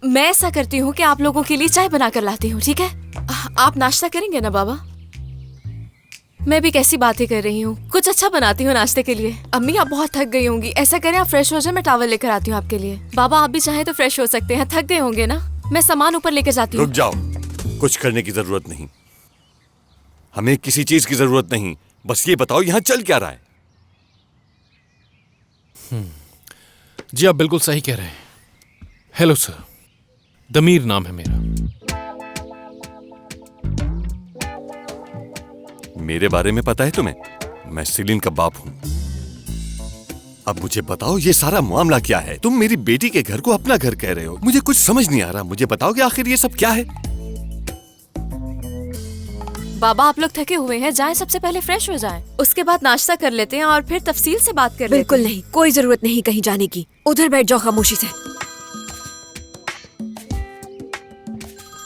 मैं ऐसा करती हूँ कि आप लोगों के लिए चाय बनाकर लाती हूँ, ठीक है? आप नाश्ता करेंगे ना बाबा? मैं भी कैसी बातें कर रही हूँ, कुछ अच्छा बनाती हूँ नाश्ते के लिए। अम्मी आप बहुत थक गई होंगी, ऐसा करें आप फ्रेश हो जाए, मैं टॉवल लेकर आती हूँ आपके लिए। बाबा आप भी चाहें तो फ्रेश हो सकते हैं, थक गए होंगे ना। मैं सामान ऊपर लेकर जाती हूँ। रुक जाओ, कुछ करने की जरूरत नहीं, हमें किसी चीज की जरूरत नहीं। बस ये बताओ यहाँ चल क्या रहा है? जी आप बिल्कुल सही कह रहे हैं। हेलो सर, दमीर नाम है मेरा। मेरे बारे में पता है तुम्हें? मैं सेलिन का बाप हूं। अब मुझे बताओ ये सारा मामला क्या है? तुम मेरी बेटी के घर को अपना घर कह रहे हो, मुझे कुछ समझ नहीं आ रहा। मुझे बताओ कि आखिर ये सब क्या है? बाबा आप लोग थके हुए हैं, जाएं सबसे पहले फ्रेश हो जाएं, उसके बाद नाश्ता कर लेते हैं और फिर तफसील से बात कर लेते हैं। बिल्कुल नहीं, कोई जरूरत नहीं कहीं जाने की। उधर बैठ जाओ खामोशी से।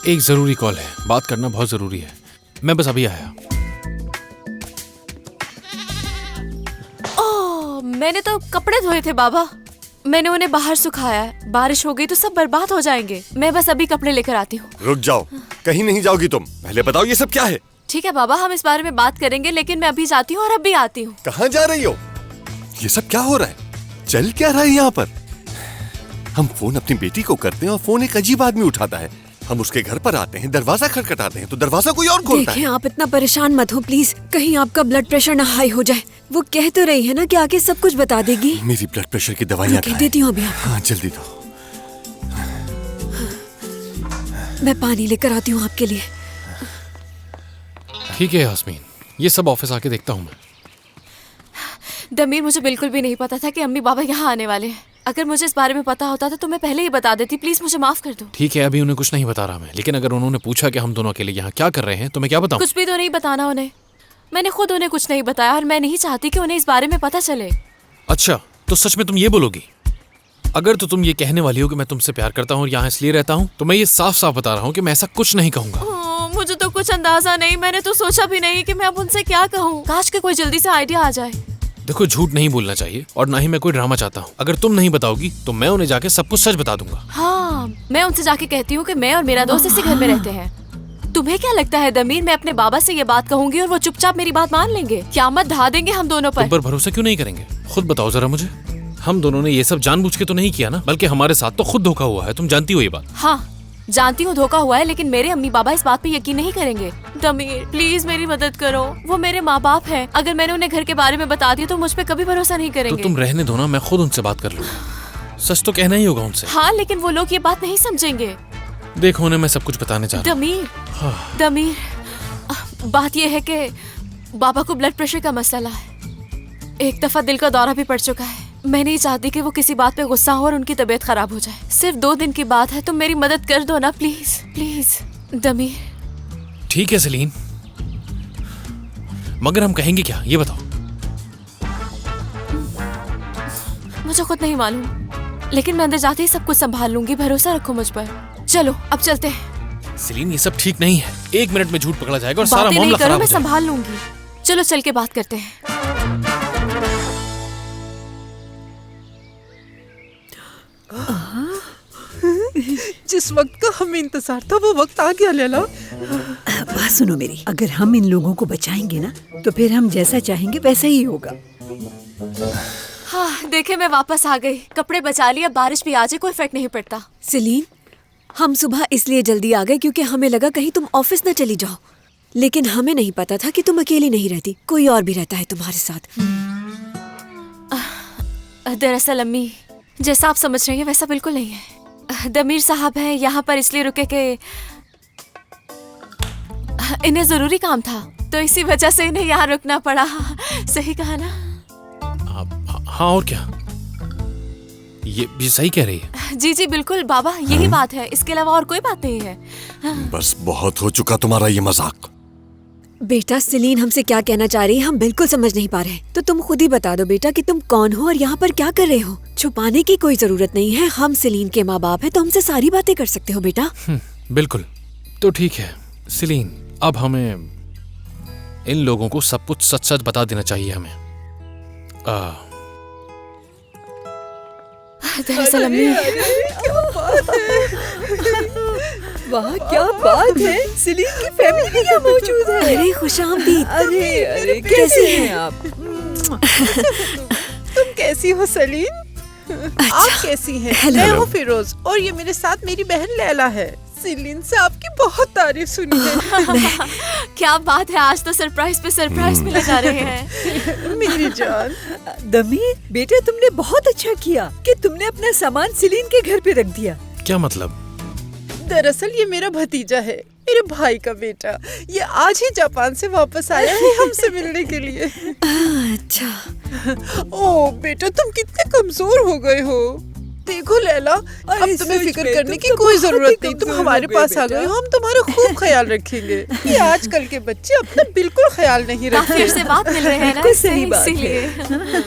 एक जरूरी कॉल है, बात करना बहुत जरूरी है। मैं बस अभी आया। ओह, मैंने तो कपड़े धोए थे बाबा, मैंने उन्हें बाहर सुखाया है। बारिश हो गई तो सब बर्बाद हो जाएंगे। मैं बस अभी कपड़े लेकर आती हूँ। रुक जाओ, कहीं नहीं जाओगी तुम। पहले बताओ ये सब क्या है? ठीक है बाबा, हम इस बारे में बात करेंगे, लेकिन मैं अभी जाती हूँ और अभी आती हूँ। कहाँ जा रही हो? ये सब क्या हो रहा है? चल क्या रहा है यहाँ पर? हम फोन अपनी बेटी को करते हैं और फोन एक अजीब आदमी उठाता है। हम उसके घर पर आते हैं, दरवाजा खटखटाते हैं तो दरवाजा कोई और खोलता है। देखिए आप इतना परेशान मत हो प्लीज, कहीं आपका ब्लड प्रेशर ना हाई हो जाए। वो कह तो रही है ना कि आके सब कुछ बता देगी। मेरी ब्लड प्रेशर की दवाइयाँ कह देती हूँ अभी आपको। हाँ जल्दी दो। मैं पानी लेकर आती हूँ आपके लिए। ठीक है यास्मीन, ये सब ऑफिस आके देखता हूँ मैं। दमीर मुझे बिल्कुल भी नहीं पता था कि अम्मी बाबा यहाँ आने वाले हैं। अगर मुझे इस बारे में पता होता था तो मैं पहले ही बता देती। प्लीज मुझे माफ कर दो। ठीक है, अभी उन्हें कुछ नहीं बता रहा मैं, लेकिन अगर उन्होंने पूछा कि हम दोनों अकेले यहाँ क्या कर रहे हैं तो मैं क्या बताऊँ? कुछ भी तो नहीं बताना उन्हें। मैंने खुद उन्हें कुछ नहीं बताया और मैं नहीं चाहती कि उन्हें इस बारे में पता चले। अच्छा, तो सच में तुम ये बोलोगी? अगर तो तुम ये कहने वाली हो कि मैं तुमसे प्यार करता हूँ और यहाँ इसलिए रहता हूँ, तो मैं ये साफ साफ बता रहा हूँ कि मैं ऐसा कुछ नहीं कहूँगा। मुझे तो कुछ अंदाजा नहीं, मैंने तो सोचा भी नहीं कि मैं अब उनसे क्या कहूँ। काश के कोई जल्दी से आइडिया आ जाए। देखो, झूठ नहीं बोलना चाहिए और ना ही मैं कोई ड्रामा चाहता हूँ। अगर तुम नहीं बताओगी तो मैं उन्हें जाके सब कुछ सच बता दूंगा। हाँ, मैं उनसे जाके कहती हूँ कि मैं और मेरा दोस्त इसी घर में रहते हैं। तुम्हें क्या लगता है दमीर, मैं अपने बाबा से ये बात कहूंगी और वो चुपचाप मेरी बात मान लेंगे? क़यामत ढा देंगे हम दोनों पर। तुम पर भरोसा क्यों नहीं करेंगे? खुद बताओ जरा मुझे। हम दोनों ने ये सब जानबूझ के तो नहीं किया ना, बल्कि हमारे साथ तो खुद धोखा हुआ है। तुम जानती हो ये बात। हाँ जानती हूँ धोखा हुआ है, लेकिन मेरे अम्मी बाबा इस बात पे यकीन नहीं करेंगे। दमीर प्लीज मेरी मदद करो, वो मेरे माँ बाप हैं। अगर मैंने उन्हें घर के बारे में बता दिया तो मुझ पे कभी भरोसा नहीं करेंगे। तो तुम रहने दो ना, मैं खुद उनसे बात कर लूंगा। सच तो कहना ही होगा उनसे। हाँ लेकिन वो लोग ये बात नहीं समझेंगे। देखो उन्हें मैं सब कुछ बताने जा रहा हूँ। दमीर, दमीर, बात ये है कि बाबा को ब्लड प्रेशर का मसला है। एक दफा दिल का दौरा भी पड़ चुका है। मैं नहीं चाहती कि वो किसी बात पे गुस्सा हो और उनकी तबीयत खराब हो जाए। सिर्फ 2 दिन की बात है, तुम मेरी मदद कर दो ना प्लीज प्लीज। दमीर। ठीक है सलीन, मगर हम कहेंगे क्या ये बताओ। मुझे खुद नहीं मालूम, लेकिन मैं अंदर जाते ही सब कुछ संभाल लूंगी। भरोसा रखो मुझ पर। चलो अब चलते हैं। सलीन ये सब ठीक नहीं है। 1 मिनट में झूठ पकड़ा जाएगा और सारा बातें मामला नहीं करो, खराब मैं हो जाएगा। संभाल लूंगी। चलो चल के बात करते हैं। जिस वक्त का हमें इंतजार था वो वक्त आ गया लैला। बात सुनो मेरी, अगर हम इन लोगों को बचाएंगे ना तो फिर हम जैसा चाहेंगे वैसा ही होगा। हाँ देखे, मैं वापस आ गई। कपड़े बचा लिए, अब बारिश भी आ जाए कोई फर्क नहीं पड़ता। सेलिन, हम सुबह इसलिए जल्दी आ गए क्योंकि हमें लगा कहीं तुम ऑफिस न चली जाओ, लेकिन हमें नहीं पता था कि तुम अकेली नहीं रहती, कोई और भी रहता है तुम्हारे साथ। दरअसल अम्मी, जैसा आप समझ रही हैं वैसा बिल्कुल नहीं है। दमीर साहब हैं यहाँ पर इसलिए रुके कि इन्हें जरूरी काम था, तो इसी वजह से इन्हें यहाँ रुकना पड़ा। सही कहा ना? हाँ और क्या, ये सही कह रही है। जी जी बिल्कुल बाबा, यही बात है, इसके अलावा और कोई बात नहीं है। बस बहुत हो चुका तुम्हारा ये मजाक। बेटा सेलिन हमसे क्या कहना चाह रही है हम बिल्कुल समझ नहीं पा रहे, तो तुम खुद ही बता दो बेटा कि तुम कौन हो और यहाँ पर क्या कर रहे हो। छुपाने की कोई जरूरत नहीं है, हम सेलिन के माँ बाप हैं तो हमसे सारी बातें कर सकते हो बेटा। बिल्कुल, तो ठीक है सेलिन, अब हमें इन लोगों को सब कुछ सच सच बता देना चाहिए हमें। दरअसल अम्मी, वाह क्या बात है, सेलीन की फैमिली भी यहाँ मौजूद है। अरे खुशामदीद। अरे कैसी हैं आप? तुम कैसी हो सलीन? आप कैसी हैं? हेलो। मैं हूँ फिरोज और ये मेरे साथ मेरी बहन लैला है। सेलीन से आपकी बहुत तारीफ सुनी है। क्या बात है, आज तो सरप्राइज पे सरप्राइज मिले जा रहे हैं। मेरी जान। दमीर बेटा, तुमने बहुत अच्छा किया कि तुमने अपना सामान सेलीन के घर पे रख दिया। क्या मतलब? दरअसल ये मेरा भतीजा है, मेरे भाई का बेटा। ये आज ही जापान से वापस आया है हमसे मिलने के लिए। अच्छा। ओ बेटा, तुम कितने कमजोर हो गए हो। देखो लैला, अब तुम्हें फिक्र करने की कोई जरूरत नहीं। तुम हमारे पास आ गए हो, हम तुम्हारा खूब ख्याल रखेंगे। ये आजकल के बच्चे अपना बिल्कुल ख्याल नहीं काफी रखते। देर से बात मिल रहे हैं ना, बिल्कुल सही बात है। इसीलिए।